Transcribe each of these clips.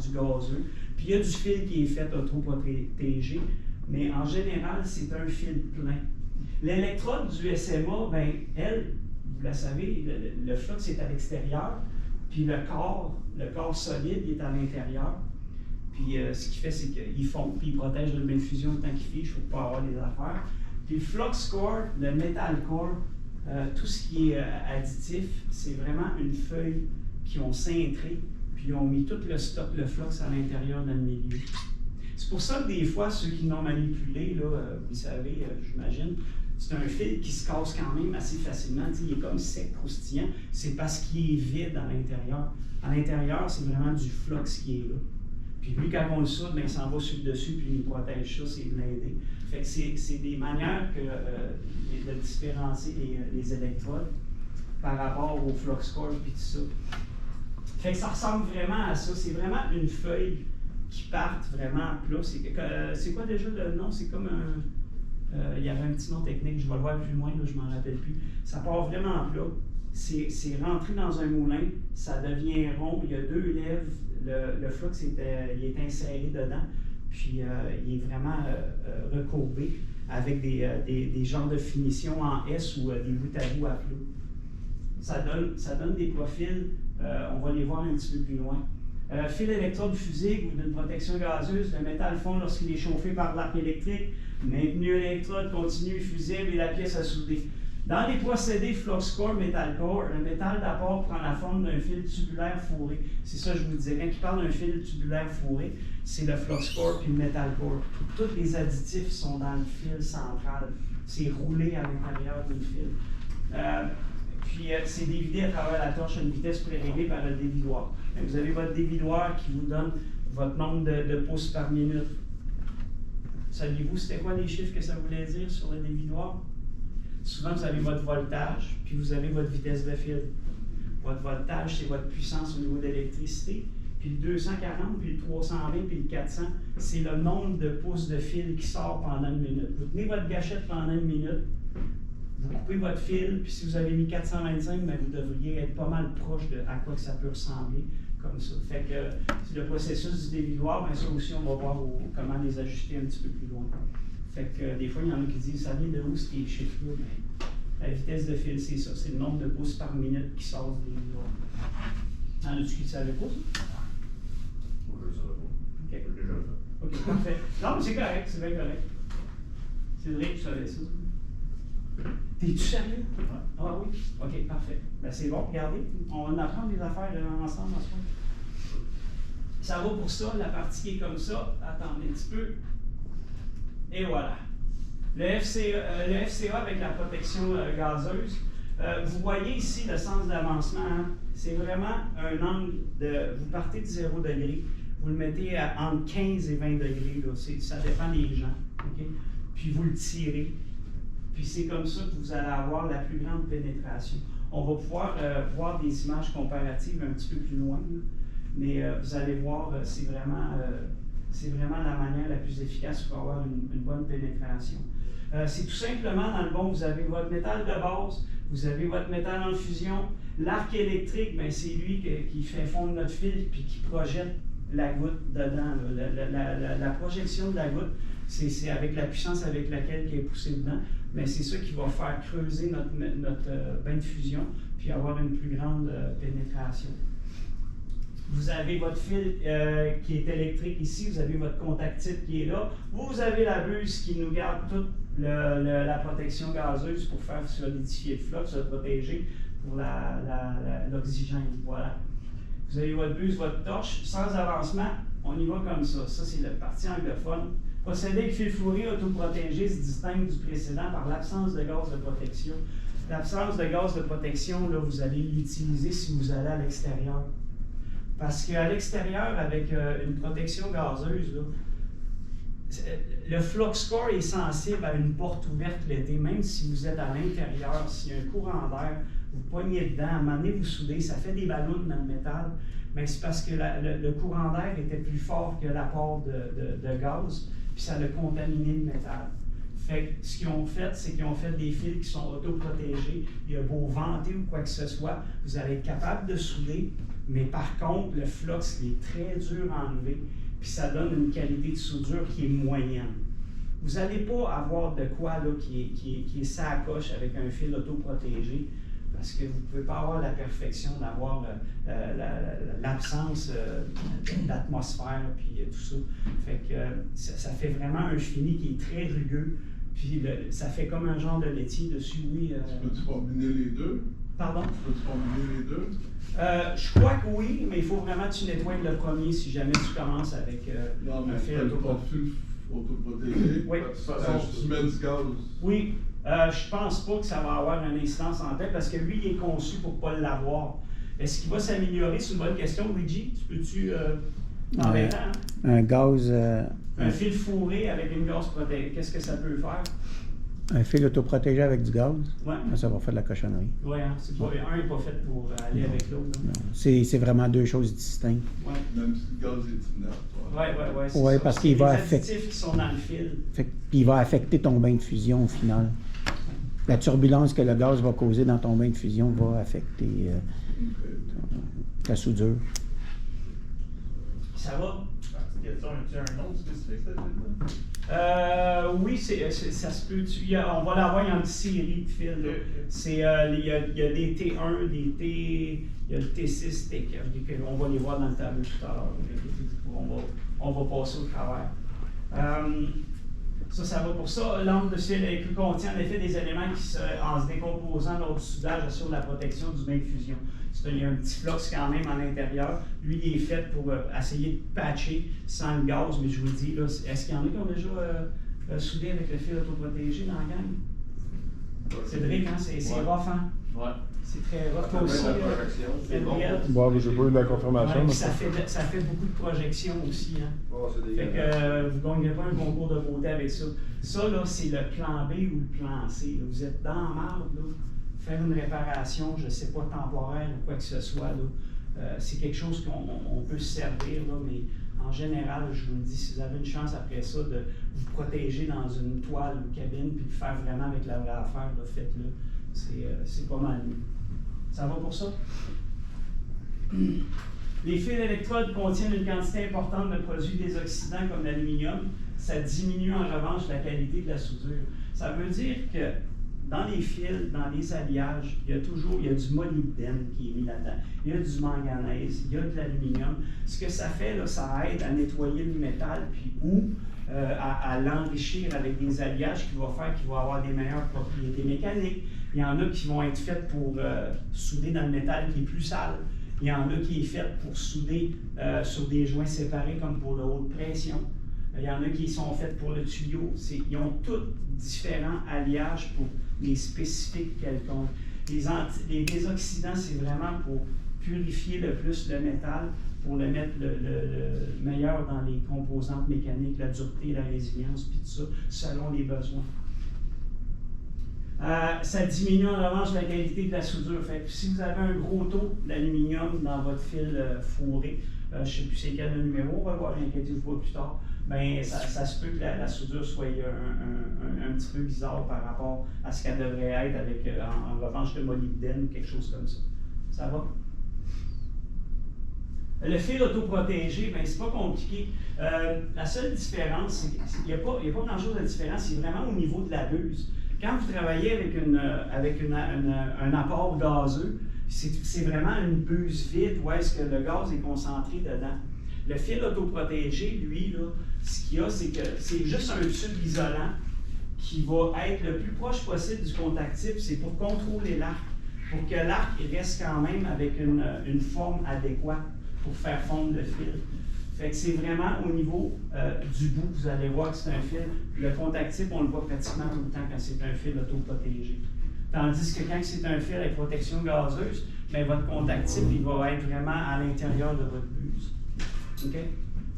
du gazeux. Puis il y a du fil qui est fait autoprotégé, mais en général, c'est un fil plein. L'électrode du SMA, ben, elle, vous la savez, le flux est à l'extérieur, puis le corps solide il est à l'intérieur. Puis ce qu'il fait, c'est qu'il fond, puis il protège le bain de fusion tant qu'il fiche, il ne faut pas avoir des affaires. Puis le flux core, le metal core, tout ce qui est additif, c'est vraiment une feuille qu'ils ont cintrée, puis ils ont mis tout le stock, le flux à l'intérieur dans le milieu. C'est pour ça que des fois, ceux qui l'ont manipulé, là, vous savez, j'imagine, c'est un fil qui se casse quand même assez facilement. Il est comme sec, croustillant. C'est parce qu'il est vide à l'intérieur. À l'intérieur, c'est vraiment du flux qui est là. Puis lui, quand on le soude, ben, il s'en va sur le dessus, puis il protège ça, c'est blindé. Fait que c'est des manières de différencier les électrodes par rapport au flux core puis tout ça. Fait que ça ressemble vraiment à ça. C'est vraiment une feuille qui part vraiment à plat. C'est quoi déjà le nom? C'est comme un... il y avait un petit nom technique, je vais le voir plus loin, là, je ne m'en rappelle plus. Ça part vraiment à plat. C'est rentré dans un moulin, ça devient rond, il y a deux lèvres, le flux il est inséré dedans, puis il est vraiment recourbé avec des genres de finitions en S ou des bout à bout à plat. Ça donne des profils, on va les voir un petit peu plus loin. Fil électrode fusible ou d'une protection gazeuse, le métal fond lorsqu'il est chauffé par l'arc électrique, maintenu électrode continu, fusible et la pièce à souder. Dans les procédés flux core, metal core, le métal d'apport prend la forme d'un fil tubulaire fourré. C'est ça que je vous disais. Quand il parle d'un fil tubulaire fourré, c'est le flux core puis le metal core. Tous les additifs sont dans le fil central. C'est roulé à l'intérieur du fil. Puis c'est dévidé à travers la torche à une vitesse préréglée par le dévidoir. Vous avez votre dévidoir qui vous donne votre nombre de pouces par minute. Saviez-vous c'était quoi les chiffres que ça voulait dire sur le dévidoir? Souvent, vous avez votre voltage, puis vous avez votre vitesse de fil. Votre voltage, c'est votre puissance au niveau d'électricité. Puis le 240, puis le 320, puis le 400, c'est le nombre de pouces de fil qui sort pendant une minute. Vous tenez votre gâchette pendant une minute, vous coupez votre fil, puis si vous avez mis 425, bien, vous devriez être pas mal proche de à quoi que ça peut ressembler, comme ça. Fait que le processus du dévidoir, bien ça aussi, on va voir comment les ajuster un petit peu plus loin. Fait que des fois, il y en a qui disent, ça vient de où ces chiffres-là? La vitesse de fil, c'est ça. C'est le nombre de pouces par minute qui sort du dévidoir. En as-tu qui ne savait pas, ça? Moi, je ne savais pas. OK. J'ai déjà fait. OK, parfait. Non, mais c'est correct, c'est bien correct. C'est vrai que tu savais ça. T'es-tu sérieux? Ouais. Ah oui? OK, parfait. Ben c'est bon, regardez. On va en apprendre des affaires ensemble en ce moment. Ça va pour ça, la partie qui est comme ça. Attendez un petit peu. Et voilà. Le FCA avec la protection gazeuse. Vous voyez ici le sens d'avancement. Hein? C'est vraiment un angle de... Vous partez de 0 degré, vous le mettez entre 15 et 20 degrés. Là. Ça dépend des gens. Okay? Puis vous le tirez. Puis c'est comme ça que vous allez avoir la plus grande pénétration. On va pouvoir voir des images comparatives un petit peu plus loin. Là. Mais vous allez voir, c'est vraiment la manière la plus efficace pour avoir une bonne pénétration. C'est tout simplement, dans le bon, vous avez votre métal de base, vous avez votre métal en fusion. L'arc électrique, ben, c'est lui qui fait fondre notre fil puis qui projette la goutte dedans. La projection de la goutte, c'est avec la puissance avec laquelle elle est poussée dedans. Mais c'est ça qui va faire creuser notre bain de fusion puis avoir une plus grande pénétration. Vous avez votre fil qui est électrique ici, vous avez votre contact type qui est là. Vous avez la buse qui nous garde toute la protection gazeuse pour faire solidifier le flux, se protéger pour l'oxygène. Voilà. Vous avez votre buse, votre torche. Sans avancement, on y va comme ça. Ça, c'est la partie anglophone. Procédé avec fil fourré autoprotégé se distingue du précédent par l'absence de gaz de protection. L'absence de gaz de protection, là, vous allez l'utiliser si vous allez à l'extérieur. Parce qu'à l'extérieur, avec une protection gazeuse, là, le flux core est sensible à une porte ouverte l'été, même si vous êtes à l'intérieur, s'il y a un courant d'air, vous poignez dedans, à un moment donné, vous soudez, ça fait des ballons dans le métal, mais c'est parce que le courant d'air était plus fort que l'apport de gaz, puis ça a contaminé le métal. Fait que ce qu'ils ont fait, c'est qu'ils ont fait des fils qui sont autoprotégés. Il y a beau vanter ou quoi que ce soit, vous allez être capable de souder, mais par contre, le flux il est très dur à enlever, puis ça donne une qualité de soudure qui est moyenne. Vous n'allez pas avoir de quoi là, qui est sacoche avec un fil autoprotégé, parce que vous ne pouvez pas avoir la perfection d'avoir l'absence d'atmosphère puis tout ça. Fait que ça fait vraiment un fini qui est très rugueux, puis ça fait comme un genre de laitier dessus, oui. Tu peux-tu combiner les deux? Pardon? Peux-tu combiner les deux? Je crois que oui, mais il faut vraiment que tu nettoies le premier si jamais tu commences avec Non, mais un fil pas de autoprotégé. fil autoprotégé. Oui. Tu mets du gaz. Oui, je pense pas que ça va avoir une instance en tête parce que lui, il est conçu pour ne pas l'avoir. Est-ce qu'il va s'améliorer? C'est une bonne question, Luigi. Peux-tu en même temps? Un gaz. Un fil fourré avec une gaz protégée, qu'est-ce que ça peut faire? Un fil autoprotégé avec du gaz, Ouais. ça va faire de la cochonnerie. Oui, hein, un n'est pas fait pour aller avec l'autre. Non, c'est vraiment deux choses distinctes. Oui, Même si le gaz est inerte. oui. Ouais, parce qu'il va affecter. Les additifs qui sont dans le fil. Puis il va affecter ton bain de fusion au final. La turbulence que le gaz va causer dans ton bain de fusion va affecter ta soudure. Ça va? Y a-t-il un nom spécifique, cette fil-là? Oui, ça se peut. On va l'avoir en série de fils. Il y a des T1, des T. Il y a le T6, T4. On va les voir dans le tableau tout à l'heure. On va passer au travers. Ça va pour ça. L'angle de fil contient en effet des éléments qui, en se décomposant lors du soudage, assurent la protection du bain de fusion. Il y a un petit flux quand même à l'intérieur. Lui, il est fait pour essayer de patcher sans le gaz, mais je vous le dis, là, est-ce qu'il y en a qui ont déjà soudé avec le fil autoprotégé dans la gang? Cédric, hein, c'est rough, hein? Ouais. C'est très rough. Toi aussi, Gabriel? Bon, j'ai pas eu la confirmation. Ouais, mais ça fait beaucoup de projections aussi, hein? Oh, c'est Fait dégueulasse. que vous ne gagnez pas un concours de beauté avec ça. Ça, là, c'est le plan B ou le plan C. Là. Vous êtes dans la marde, là. Faire une réparation, je ne sais pas, temporaire ou quoi que ce soit, là. C'est quelque chose qu'on peut se servir, là, mais en général, je vous le dis, si vous avez une chance après ça de vous protéger dans une toile ou cabine puis de faire vraiment avec la vraie affaire, là, faites-le. C'est pas mal mieux. Ça va pour ça? Les fils d'électrode contiennent une quantité importante de produits désoxydants comme l'aluminium. Ça diminue en revanche la qualité de la soudure. Ça veut dire que dans les fils, dans les alliages, il y a du molybdène qui est mis là-dedans. Il y a du manganèse, il y a de l'aluminium. Ce que ça fait, là, ça aide à nettoyer le métal, puis à l'enrichir avec des alliages qui vont faire qu'il va avoir des meilleures propriétés mécaniques. Il y en a qui vont être faites pour souder dans le métal qui est plus sale. Il y en a qui est fait pour souder sur des joints séparés comme pour la haute pression. Il y en a qui sont faites pour le tuyau. Ils ont tous différents alliages pour les spécifiques quelconques. Les désoxydants, c'est vraiment pour purifier le plus le métal, pour le mettre le meilleur dans les composantes mécaniques, la dureté, la résilience, puis tout ça, selon les besoins. Ça diminue en revanche la qualité de la soudure. Fait que si vous avez un gros taux d'aluminium dans votre fil fourré, je ne sais plus c'est quel le numéro, on va voir, inquiétez-vous pas plus tard, bien ça se peut que la soudure soit un petit peu bizarre par rapport à ce qu'elle devrait être avec en revanche le molybdène ou quelque chose comme ça. Ça va? Le fil autoprotégé, bien, c'est pas compliqué. La seule différence, c'est qu'il n'y a pas grand-chose de différent, c'est vraiment au niveau de la buse. Quand vous travaillez avec un apport gazeux, c'est vraiment une buse vide où est-ce que le gaz est concentré dedans. Le fil autoprotégé, lui, là, ce qu'il y a, c'est que c'est juste un tube isolant qui va être le plus proche possible du contact type. C'est pour contrôler l'arc, pour que l'arc reste quand même avec une forme adéquate pour faire fondre le fil. Fait que c'est vraiment au niveau du bout, vous allez voir que c'est un fil. Le contact type, on le voit pratiquement tout le temps quand c'est un fil autoprotégé. Tandis que quand c'est un fil avec protection gazeuse, bien, votre contact type, il va être vraiment à l'intérieur de votre buse. OK?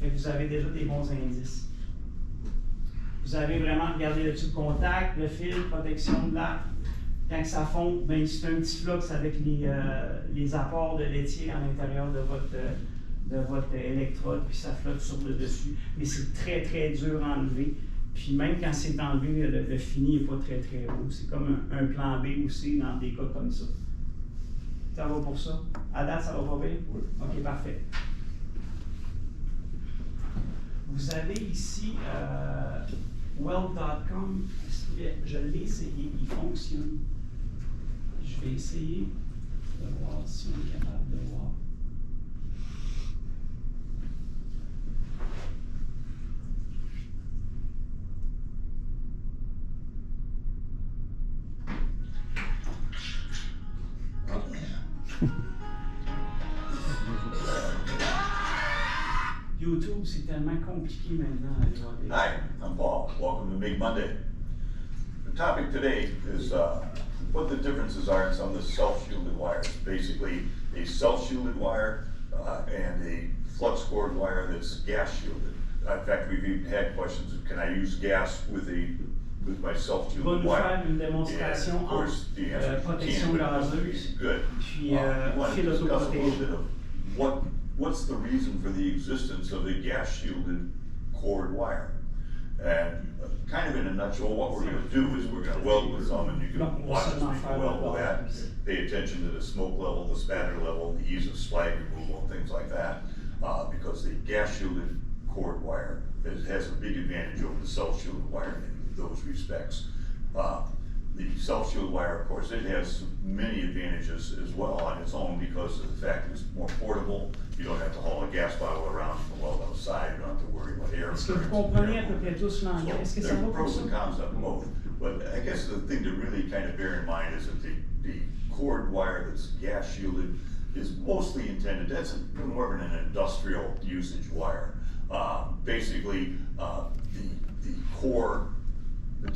Fait que vous avez déjà des bons indices. Vous avez vraiment regardé le tube contact, le fil, protection de l'arc. Quand ça fond, bien, c'est un petit flux avec les apports de laitier à l'intérieur de votre électrode, puis ça flotte sur le dessus. Mais c'est très, très dur à enlever. Puis même quand c'est enlevé, le fini n'est pas très très beau. C'est comme un plan B aussi dans des cas comme ça. Ça va pour ça? À date, ça va pas bien? Oui. Ok, parfait. Vous avez ici Weld.com. Je l'ai essayé, il fonctionne. Je vais essayer de voir si on est capable de voir. YouTube, c'est tellement compliqué maintenant à aller voir des... Hi, I'm Paul. Welcome to Big Monday. The topic today is what the differences are in some of the self-shielded wires. Basically, a self-shielded wire and a flux-cored wire that's gas-shielded. In fact, we've even had questions of, can I use gas with my Va self-shielded nous wire? faire une And démonstration of course, en the answer is protection can, but gazeuse, good. puis We want fil to discuss a little autoprotégé. bit of what's the reason for the existence of a gas-shielded cored wire? And kind of in a nutshell, what we're gonna do is we're gonna weld with some, and you No, can we'll watch us set them make on a weld fire. with that. Pay attention to the smoke level, the spatter level, the ease of slag removal, and things like that. Because the gas-shielded cored wire has a big advantage over the self-shielded wire in those respects. The self-shielded wire, of course, it has many advantages as well on its own because of the fact it's more portable. You don't have to haul a gas bottle around from the weld outside. You don't have to worry about air. Est-ce que vous currents, comprenez air à peu près tous l'anglais? Est-ce que ça there va are pour pros ça? and cons of both, but I guess the thing to really kind of bear in mind is that the cored wire that's gas shielded is mostly intended, that's more of an industrial usage wire. Basically, the core material